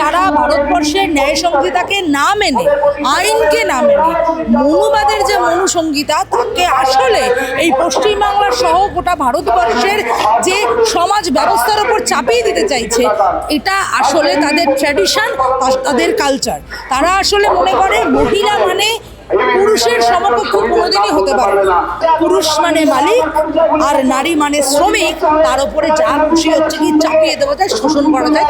যারা ভারতবর্ষের ন্যায় সংহিতাকে না মেনে, আইনকে না মেনে মনুবাদের যে মনুসংহিতা তাকে আসলে এই পশ্চিমবাংলা সহ গোটা ভারতবর্ষের যে সমাজ ব্যবস্থার ওপর চাপিয়ে দিতে চাইছে, এটা আসলে তাদের ট্র্যাডিশন, তাদের কালচার। তারা আসলে মনে করে মহিলা মানে পুরুষের সমকক্ষ কোনোদিনই হতে পারে না। পুরুষ মানে মালিক আর নারী মানে শ্রমিক, তার উপরে যা খুশি হচ্ছে কি চাপিয়ে দেওয়া যায়, শোষণ করা যায়।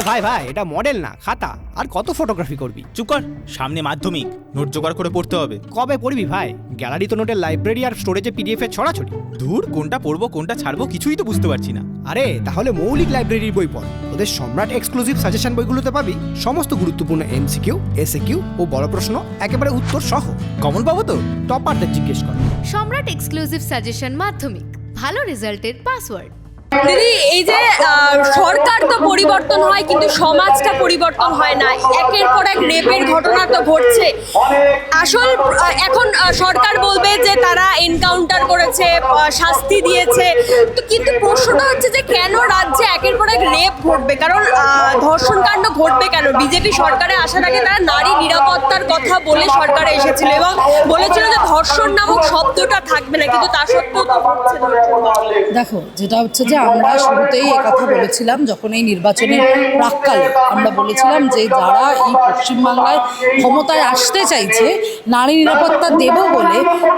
ভাই ভাই, এটা মডেল না খাতা, আর কত ফটোগ্রাফি করবি? চুপ কর, সামনে মাধ্যমিক, নোট জোগাড় করে পড়তে হবে। কবে পড়বি ভাই? গ্যালারি তো নোটের লাইব্রেরি আর স্টোরেজে পিডিএফ এর ছড়াছড়ি। দূর, কোনটা পড়বো কোনটা ছাড়বো কিছুই তো বুঝতে পারছি না। আরে তাহলে মৌলিক লাইব্রেরির বই পড়। ওদের সম্রাট এক্সক্লুসিভ সাজেশন বইগুলোতে পাবি সমস্ত গুরুত্বপূর্ণ এমসিকিউ, এসএকিউ ও বড় প্রশ্ন একেবারে উত্তর সহ। কমন পাবো তো? টপারদের জিজ্ঞেস কর। সম্রাট এক্সক্লুসিভ সাজেশন মাধ্যমিক, ভালো রেজাল্টের পাসওয়ার্ড। দিদি, এই যে সরকার তো পরিবর্তন হয় কিন্তু সমাজটা পরিবর্তন হয় না। একের পর এক রেপের ঘটনা তো ঘটছে। আসল এখন সরকার বলবে যে তারা এনকাউন্টার করেছে, শাস্তি দিয়েছে, তো কিন্তু প্রশ্নটা হচ্ছে যে কেন রাজ্যে একের পর এক রেপ ঘটবে? কারণ ধর্ষণ কাণ্ড ঘটবে কেন? বিজেপি সরকারে আসার আগে তারা নারী নিরাপত্তার কথা বলে সরকারে এসেছিল এবং বলেছিল যে ধর্ষণ নামক শব্দটা থাকবে না, কিন্তু তা সত্ত্বেও তো ঘটছে। দেখো, যেটা হচ্ছে যে আমরা শুরুতেই কথা বলেছিলাম, যখন এই নির্বাচনের প্রাক্কালে আমরা বলেছিলাম যে যারা এই পশ্চিমবাংলায় ক্ষমতায় আসতে চাইছে নারী নিরাপত্তা দেব বলে,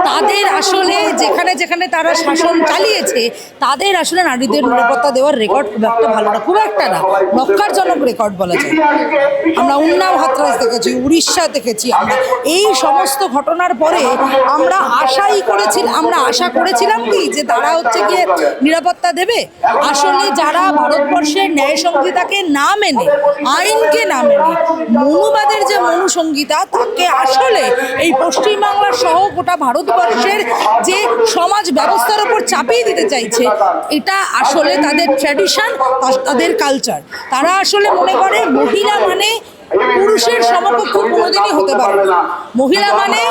তাদের আসলে যেখানে যেখানে তারা শাসন চালিয়েছে তাদের আসলে নারীদের নিরাপত্তা দেওয়ার রেকর্ড খুব একটা ভালো না, খুব একটা না, নক্কারজনক রেকর্ড বলা যায়। আমরা উন্নাও হাতরাস দেখেছি, উড়িষ্যা দেখেছি। আমরা এই সমস্ত ঘটনার পরে আমরা আশা করেছিলাম কি যে তারা হচ্ছে গিয়ে নিরাপত্তা দেবে। আসলে যারা ভারতবর্ষের ন্যায় সংহিতাকে না মেনে, আইনকে না মেনে মনুবাদের যে মনুসংহিতা তাকে আসলে এই পশ্চিমবাংলা সহ গোটা ভারতবর্ষের যে সমাজ ব্যবস্থার ওপর চাপিয়ে দিতে চাইছে, এটা আসলে তাদের ট্র্যাডিশন, তাদের কালচার। তারা আসলে মনে করে মহিলা মানে পুরুষের সমকক্ষ কোনোদিনই হতে পারে না। মহিলা মানে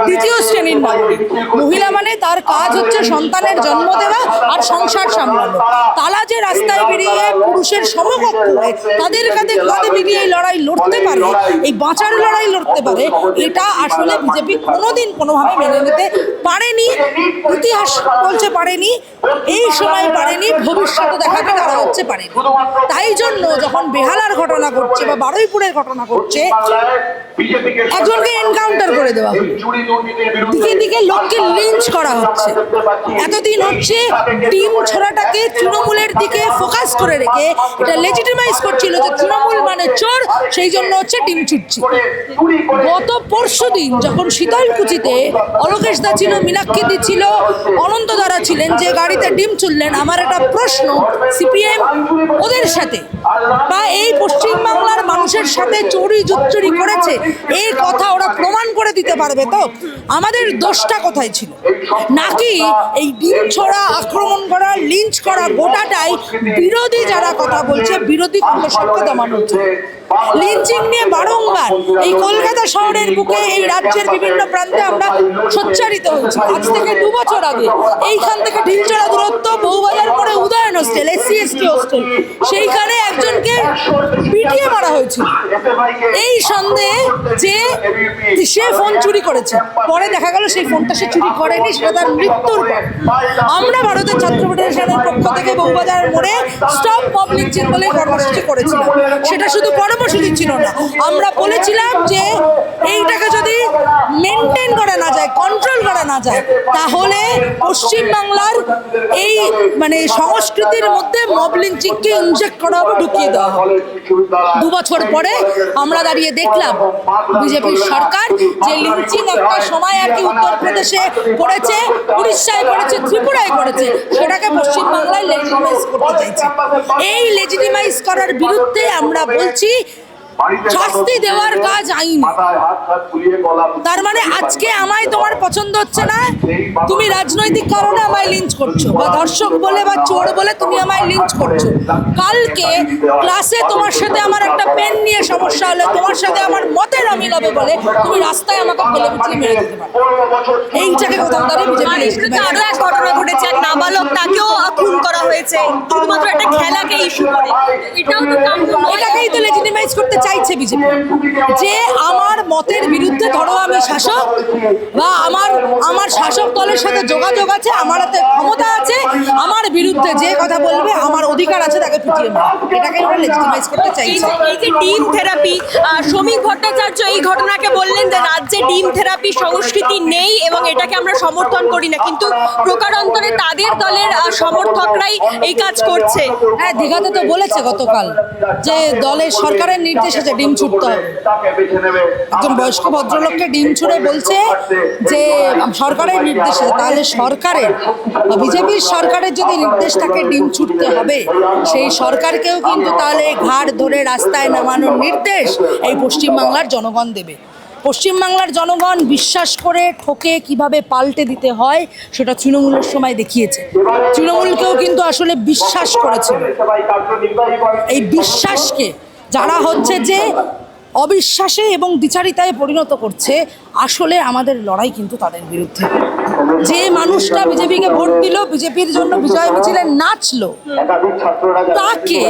দ্বিতীয় শ্রেণীর নাগরিক। মহিলা মানে তার কাজ হচ্ছে সন্তানের জন্ম দেওয়া আর সংসার সামলানো। তারা যে রাস্তায় বেরিয়ে পুরুষের সমকক্ষ হয়ে তাদের কাঁধে কাঁধে মিলিয়ে এই লড়াই লড়তে পারে, এই বাঁচার লড়াই লড়তে পারে, এটা আসলে বিজেপি কোনোদিন কোনোভাবে মেনে নিতে পারেনি। ইতিহাস বলছে পারেনি, এই সময় পারেনি, ভবিষ্যতে দেখাতে তারা হচ্ছে পারেনি। তাই জন্য যখন বেহালার ঘটনা ঘটছে বা বারুইপুরের ঘটনা ঘটছে, একজনকে এনকাউন্টার করে দেওয়া হলো, দিকে দিকে লোককে লিঞ্চ করা হচ্ছে। এতদিন হচ্ছে টিম ছোড়াটাকে তৃণমূলের দিকে ফোকাস করে রেখে এটা লেজিটিমাইজ করছিল যে তৃণমূল মানে চোর, সেই জন্য হচ্ছে টিম ছুটছি। গত পরশুদিন যখন শীতলকুচিতে অলোকেশ দা ছিল, মীনাক্ষী দি ছিল, অনন্ত দ্বারা ছিলেন, যে গাড়িতে ডিম চুললেন, আমার একটা প্রশ্ন, সিপিএম ওদের সাথে বা এই পশ্চিমবাংলার মানুষের সাথে চুরি জুচ্চুরি করেছে, এই কথা ওরা প্রমাণ করে দিতে পারবে তো? আমাদের দোষটা কোথায় ছিল? নাকি এই ডিম ছোড়া, আক্রমণ করা, লিঞ্চ করা গোটাটাই বিরোধী যারা কথা বলছে, বিরোধী কণ্ঠস্বরকে দমানো হচ্ছে। লিঞ্চিং নিয়ে বারংবার এই কলকাতা শহরের বুকে, এই রাজ্যের বিভিন্ন প্রান্তে আমরা সোচ্চারিত হয়েছি। আজ থেকে 2 বছর আগে এইখান থেকে ঢিলচড়া দূরত্ব, বউবাজার মোড়ে Udayan hostel, SC ST hostel, সেইখানে একজনকে পিটিয়ে মারা হয়েছিল এই সন্দেহে যে সে ফোন চুরি করেছে। পরে দেখা গেল সেই ফোনটা সে চুরি করেনি, সেটা তার মৃত্যুর পর। আমরা ভারতের ছাত্র ফেডারেশনের পক্ষ থেকে বউবাজার মোড়ে স্টপ মব লিঞ্চিং বলে কর্মসূচি করেছিলাম। সেটা শুধু কর্মসূচি ছিল না, আমরা বলেছিলাম যে এইটাকে যদি মেনটেন করা না যায়, কন্ট্রোল করা না যায়, তাহলে পশ্চিমবাংলার এই মানে সংস্কৃতির মধ্যে মব লিঞ্চিংকে ইনজেক্ট করা হবে, ঢুকিয়ে দেওয়া হবে। 2 বছর পরে আমরা দাঁড়িয়ে দেখলাম বিজেপির সরকার যে লিঞ্চিং একটা সময় আর কি উত্তরপ্রদেশে করেছে, উড়িষ্যায় করেছে, ত্রিপুরায় করেছে, সেটাকে পশ্চিমবাংলায় লেজিটিমাইজ করতে চাইছে। এই লেজিটিমাইজ করার বিরুদ্ধে আমরা বলছি শাস্তি দেওয়ার কাজ আইন। তার মানে আজকে আমায় তোমার পছন্দ হচ্ছে না, তুমি রাজনৈতিক কারণে আমায় লিঞ্চ করছো, বা ধর্ষক বলে বা চোর বলে তুমি আমায় লিঞ্চ করছো। কালকে ক্লাসে তোমার সাথে আমার একটা পেন নিয়ে সমস্যা হলে, তোমার সাথে আমার মতের অমিল হবে বলে তুমি রাস্তায় আমাকে ফেলে পিছিয়ে মেরে দিতে পারো। এইটাকে কোথাও দাঁড়িয়ে মানিকপুরে আরো এক ঘটনা ঘটেছে, এক নাবালক তাকেও খুন করা হয়েছে শুধুমাত্র একটা খেলাকে ইস্যু করে। এটাও তো কাম্য নয়। এটাকেই তো লেজিটিমাইজ করতে চাইছে বিজেপি, যে আমার মতের বিরুদ্ধে, ধরো আমি শাসক বা আমার শাসক দলের সাথে যোগাযোগ আছে, আমার হাতে ক্ষমতা আছে, আমার বিরুদ্ধে যে কথা বলবে আমার অধিকার আছে তাকে পিটিয়ে মারা। এটাকে ওরা লেজিটিমাইজ করতে চাইছে। এই যে ডিম থেরাপি, শ্রমিক ভট্টাচার্য এই ঘটনাকে বললেন যে রাজ্যে ডিম থেরাপি সংস্কৃতি নেই এবং এটাকে আমরা সমর্থন করি না, কিন্তু প্রকারান্তরে তাদের দলের সমর্থকরাই এই কাজ করছে। হ্যাঁ, দীঘাতে তো বলেছে গতকাল যে দলের সরকারের নির্দেশ আছে ডিম ছুটতে হবে। একজন বয়স্ক ভদ্রলোককে ডিম ছুঁড়ে বলছে যে সরকারের নির্দেশ আছে, তাহলে সরকারের বিজেপির সরকারের যদি নির্দেশ থাকে ডিম ছুটতে হবে, সেই সরকারকেও কিন্তু তাহলে ঘাড় ধরে রাস্তায় নামানোর নির্দেশ এই পশ্চিমবাংলার জনগণ দেবে। পশ্চিমবাংলার জনগণ বিশ্বাস করে ঠকে কিভাবে পাল্টে দিতে হয় সেটা তৃণমূলের সময় দেখিয়েছে। তৃণমূলকেও কিন্তু আসলে বিশ্বাস করেছিল। এই বিশ্বাসকে যারা হচ্ছে যে অবিশ্বাসে এবং দ্বিচারিতায় পরিণত করছে, আসলে আমাদের লড়াই কিন্তু তাদের বিরুদ্ধে। যে মানুষটা বিজেপিকে ভোট দিল, বিজেপির জন্য বিজয় মিছিলে নাচলো, তাকে,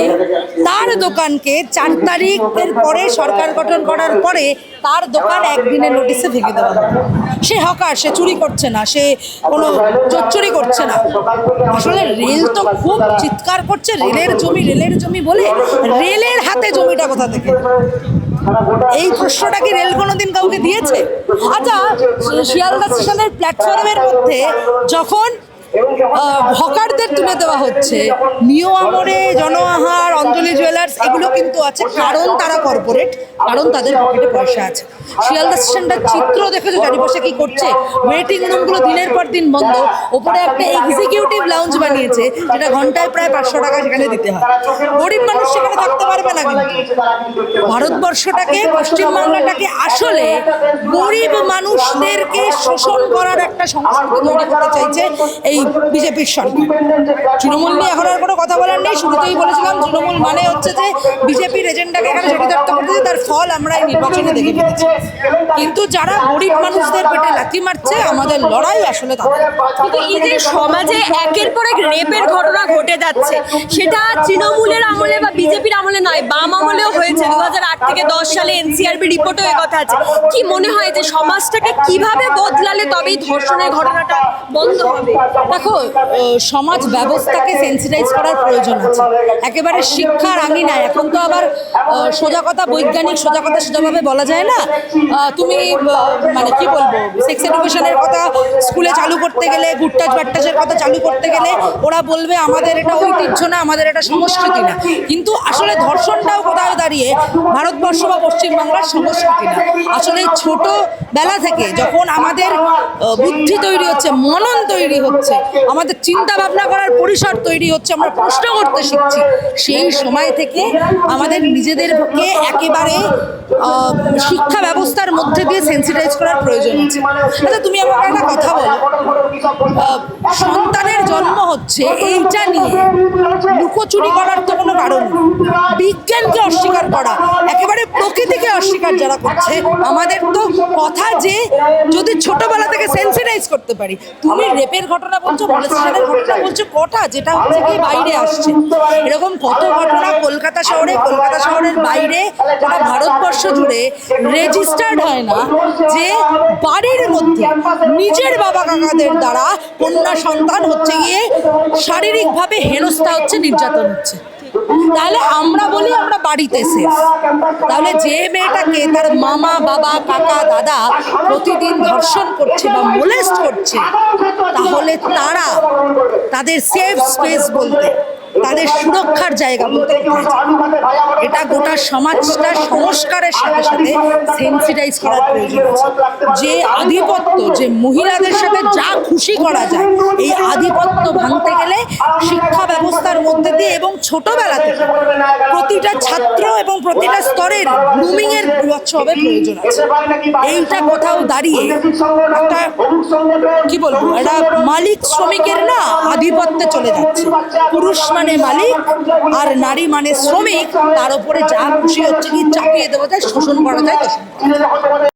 তার দোকানকে 4 তারিখের পরে সরকার গঠন করার পরে তার দোকান একদিনের নোটিশে ভেঙে দেওয়া হবে। সে হকার, সে চুরি করছে না, সে কোনো চোরচুরি করছে না। আসলে রেল তো খুব চিৎকার করছে রেলের জমি বলে, রেলের হাতে জমিটা কোথা থেকে? এই প্রশ্নটা কি রেল কোনোদিন কাউকে দিয়েছে? আচ্ছা, শিয়ালদা স্টেশনের প্ল্যাটফর্মের মধ্যে যখন হকারদের তুলে দেওয়া হচ্ছে, নিও আমরে, জনআহার, অঞ্জলি জুয়েলার্স এগুলো কিন্তু আছে কারণ তারা কর্পোরেট, কারণ তাদের পকেটে পয়সা আছে। শিয়ালদা স্টেশনটার চিত্র দেখেছো চারিপাশে কি করছে? ওয়েটিং রুমগুলো দিনের পর দিন বন্ধ, ওপরে একটা এক্সিকিউটিভ লাউঞ্জ বানিয়েছে যেটা ঘন্টায় প্রায় 500 টাকা সেখানে দিতে হয়। গরিব মানুষ সেখানে থাকতে পারবে না। কিন্তু ভারতবর্ষটাকে, পশ্চিমবাংলাটাকে আসলে গরিব মানুষদেরকে শোষণ করার একটা সংস্কৃতি তৈরি করতে চাইছে এই বিজেপির সরকার। তৃণমূল নিয়ে এখন আর কোনো কথা বলার নেই। শুরুতেই বলেছিলাম তৃণমূল মানে হচ্ছে যে বিজেপির এজেন্ডাকে এখানে চরিতার্থ করতেছে, তার ফল আমরা এই নির্বাচনে দেখে ফেলেছি। কিন্তু যারা গরিব মানুষদের পেটে লাথি মারছে, আমাদের লড়াই আসলে তাদের। কিন্তু এই যে সমাজে একের পর এক রেপের ঘটনা ঘটে যাচ্ছে, সেটা তৃণমূলের আমলে বা বিজেপির আমলে নয়, বাম আমলেও হয়েছে। 2008 থেকে 10 সালে এনসিআরবি রিপোর্টেও এই কথা আছে। কি মনে হয় যে সমাজটাকে কিভাবে বদলালে তবেই ধর্ষণের ঘটনাটা বন্ধ হবে? দেখো, সমাজ ব্যবস্থাকে সেন্সিটাইজ করার প্রয়োজন আছে। একেবারে শিক্ষার আঙিনায়, এখন তো আবার সোজা কথা, বৈজ্ঞানিক সোজা কথা সোজাভাবে বলা যায় না। তুমি মানে কি বলবো, সেক্স এডুকেশনের কথা স্কুলে চালু করতে গেলে, গুট্টাজ বাট্টাজের কথা চালু করতে গেলে ওরা বলবে আমাদের এটা ঐতিহ্য না, আমাদের এটা সংস্কৃতি না। কিন্তু আসলে ধর্ষণটাও কোথায় দাঁড়িয়ে ভারতবর্ষ বা পশ্চিমবাংলার সংস্কৃতি না। আসলে ছোটবেলা থেকে যখন আমাদের বুদ্ধি তৈরি হচ্ছে, মনন তৈরি হচ্ছে, আমাদের চিন্তা ভাবনা করার পরিসর তৈরি হচ্ছে, আমরা প্রশ্ন করতে শিখছি, সেই সময় থেকে আমাদের নিজেদেরকে একেবারে শিক্ষা ব্যবস্থার মধ্যে দিয়ে সেন্সিটাইজ করার প্রয়োজন আছে। আচ্ছা, তুমি আমাকে একটা কথা বলো, সন্তানের জন্ম হচ্ছে এইটা নিয়ে লুকোচুরি করার তো কোনো কারণ নেই। বিজ্ঞানকে অস্বীকার করা, একেবারে প্রকৃতিকে অস্বীকার যারা করছে, আমাদের তো কথা যে যদি ছোটবেলা থেকে সেন্সিটাইজ করতে পারি। তুমি রেপের ঘটনা বলছো, মলেস্টেশনের ঘটনা বলছো, কটা যেটা হচ্ছে কি বাইরে আসছে, এরকম কত ঘটনা কলকাতা শহরের বাইরে, গোটা ভারতবর্ষ জুড়ে রেজিস্টার্ড হয় না যে বাড়ির মধ্যে নিজের বাবা কাকাদের দ্বারা কন্যা সন্তান হচ্ছে গিয়ে শারীরিকভাবে হেনস্থা হচ্ছে, নির্যাতন হচ্ছে। তাহলে আমরা বলি আমরা বাড়িতে সেফ, তাহলে যে মেয়েটাকে তার মামা, বাবা, কাকা, দাদা প্রতিদিন ধর্ষণ করছে বা মোলেস্ট করছে, তাহলে তারা তাদের সেফ স্পেস বলতে, তাদের সুরক্ষার জায়গা বলতে এটা গোটা সমাজটা সংস্কারের সাথে সাথে সেন্সিটাইজ করার প্রয়োজন আছে। যে আধিপত্য, যে মহিলাদের সাথে যা খুশি করা যায়, এই আধিপত্য ভাঙতে গেলে শিক্ষা ব্যবস্থার মধ্যে দিয়ে দিয়ে এবং ছোটবেলা থেকে প্রতিটা ছাত্র এবং প্রতিটা স্তরের গ্রুমিংয়ের বিভৎসভাবে প্রয়োজন আছে। এইটা কোথাও দাঁড়িয়ে একটা কি বলবো, একটা মালিক শ্রমিকের না আধিপত্যে চলে যাচ্ছে। পুরুষ মানে মালিক আর নারী মানে শ্রমিক, তার উপরে যা খুশি হচ্ছে কি চাপিয়ে দেওয়া যায়, শোষণ করা যায়, তোষণ করা যায়।